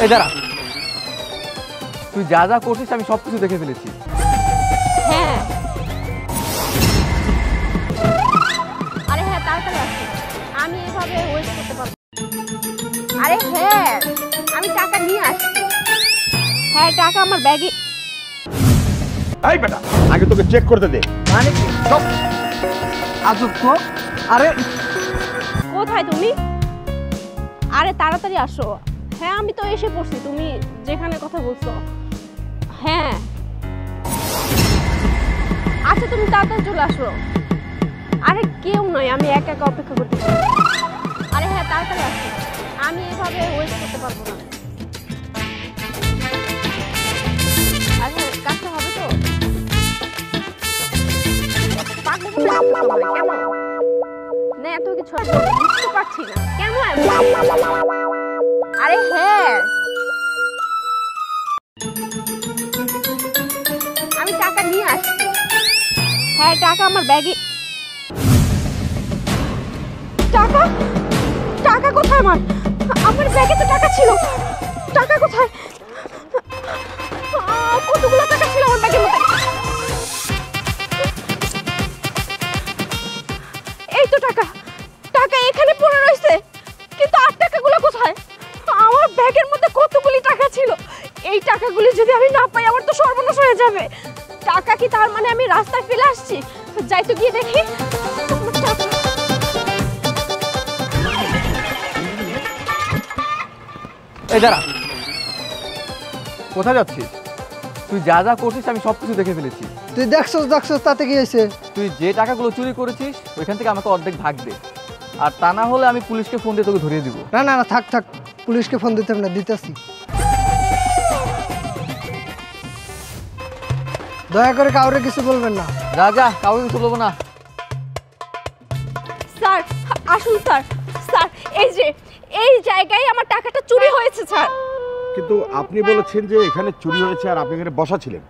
এই দাঁড়া, তুই যা যা করছিস আমি সবকিছু দেখে ফেলেছি। হ্যাঁ, আরে হ্যাঁ তাড়াতাড়ি আসো, আমি এভাবে ওয়েট করতে পারবো। আরে হ্যাঁ, আমি টাকা নিয়ে আসছি। হ্যাঁ, টাকা আমার ব্যাগে। এই বেটা, আগে তোকে চেক করতে দে। মানে কি সব আজব তো। আরে কোথায় তুমি? আরে তাড়াতাড়ি আসো। হ্যাঁ, আমি তো এসে পড়ছি, তুমি যেখানে কথা বলছো। হ্যাঁ আচ্ছা, তুমি তাড়াতাড়ি চলে আসো। আরে কেউ নয়, আমি একা একা অপেক্ষা করতেছি। আরে হ্যাঁ তাড়াতাড়ি আসো, আমি এভাবে ওয়েট করতে পারবো না। আরে কাছে হবে তো? পাগল করে আসছো তোমরা, কেমন? না এত কিছু বুঝতে পারছি না কেন। আরে হ্যাঁ, আমি টাকা নিয়ে আসছি। হ্যাঁ, টাকা আমার ব্যাগে। টাকা? টাকা কোথায় আমার? আমার ব্যাগে তো টাকা ছিল। টাকা কোথায়? কতগুলো টাকা ছিল আমার ব্যাগের মধ্যে। এই তো টাকা, টাকা এখানে পড়ে রয়েছে, কিন্তু আর টাকাগুলো কোথায়? আমার ব্যাগের মধ্যে কতগুলি টাকা ছিল। এই টাকাগুলি যদি আমি না পাই, আমার তো সর্বনাশ হয়ে যাবে। টাকা কি তার মানে আমি রাস্তায় ফেলে আসছি? যাই তো গিয়ে দেখি। এই দাঁড়া, কোথায় যাচ্ছিস? তুই যা যা করছিস আমি সবকিছু দেখে ফেলেছি। তুই দেখছস তাতে কি হয়েছে? তুই যে টাকাগুলো চুরি করেছিস ওইখান থেকে আমাকে অর্ধেক ভাগ দে, আর তা না হলে আমি পুলিশকে ফোন দিয়ে তোকে ধরিয়ে দিব। না না না, থাক থাক, পুলিশকে ফোন দিতে হবে না, দিতেছি। দয়া করে কাউরে কিছু বলবেন না। যা যা, কাউকে কিছু বলবো না। স্যার আসুন স্যার। স্যার এই জায়গায় আমার টাকাটা চুরি হয়েছে স্যার। কিন্তু আপনি বলেছেন যে এখানে চুরি হয়েছে আর আপনি এখানে বসা ছিলেন,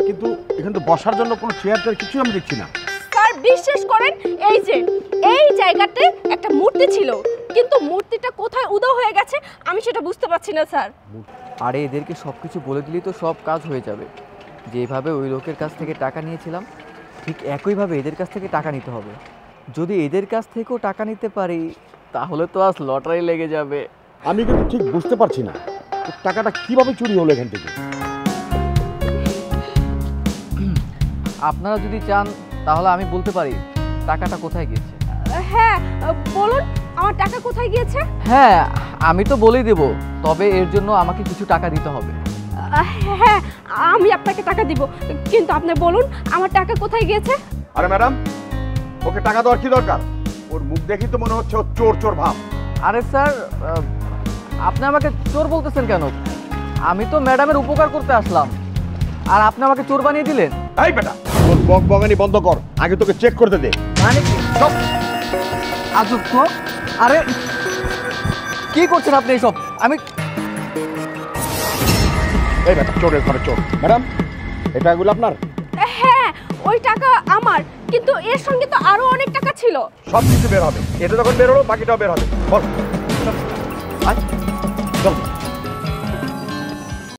কিন্তু এখানে তো বসার জন্য কোনো চেয়ার টেয়ার কিছু আমি দেখছি না। স্যার বিশ্বাস করেন, এই জায়গাতে একটা মূর্তি ছিল, কিন্তু মূর্তিটা কোথায় উধাও হয়ে গেছে আমি সেটা বুঝতে পারছি না স্যার। আরে এদেরকে সবকিছু বলে দিলেই তো সব কাজ হয়ে যাবে। যেভাবে ওই লোকের কাছ থেকে টাকা নিয়েছিলাম ঠিক একইভাবে এদের কাছ থেকে টাকা নিতে হবে। যদি এদের কাছ থেকেও টাকা নিতে পারি তাহলে তো আজ লটারি লেগে যাবে। আমি কিন্তু ঠিক বুঝতে পারছি না টাকাটা কিভাবে চুরি হলো এখান থেকে। আপনারা যদি চান তাহলে আমি বলতে পারি টাকাটা কোথায় গিয়েছে। হ্যাঁ বলুন, আমার টাকা কোথায় গিয়েছে? হ্যাঁ আমি তো বলেই দেব, তবে এর জন্য আমাকে কিছু টাকা দিতে হবে। হ্যাঁ আমি আপনাকে টাকা দিব, কিন্তু আপনি বলুন আমার টাকা কোথায় গিয়েছে। আরে ম্যাডাম, ওকে টাকা দেওয়ার কি দরকার? ওর মুখ দেখি তো মনে হচ্ছে ও চোর চোর ভাব। আরে স্যার, আপনি আমাকে চোর বলতেছেন কেন? আমি তো ম্যাডামের উপকার করতে আসলাম, আর আপনি আমাকে চোর বানিয়ে দিলেন। এই বেটা, তোর বকবকানি বন্ধ কর, আগে তোকে চেক করতে দে। মানে কি সব আজব তো। আরে কি করছেন আপনি এইসব? আমি এই বেটা, চোরের ঘরে চোর। ম্যাডাম, এই টাকাগুলো আপনার? হ্যাঁ ওই টাকা আমার, কিন্তু এর সঙ্গে তো আরো অনেক টাকা ছিল। সব কিছু বের হবে, এটা যখন বের হলো বাকিটাও বের হবে। বল চল।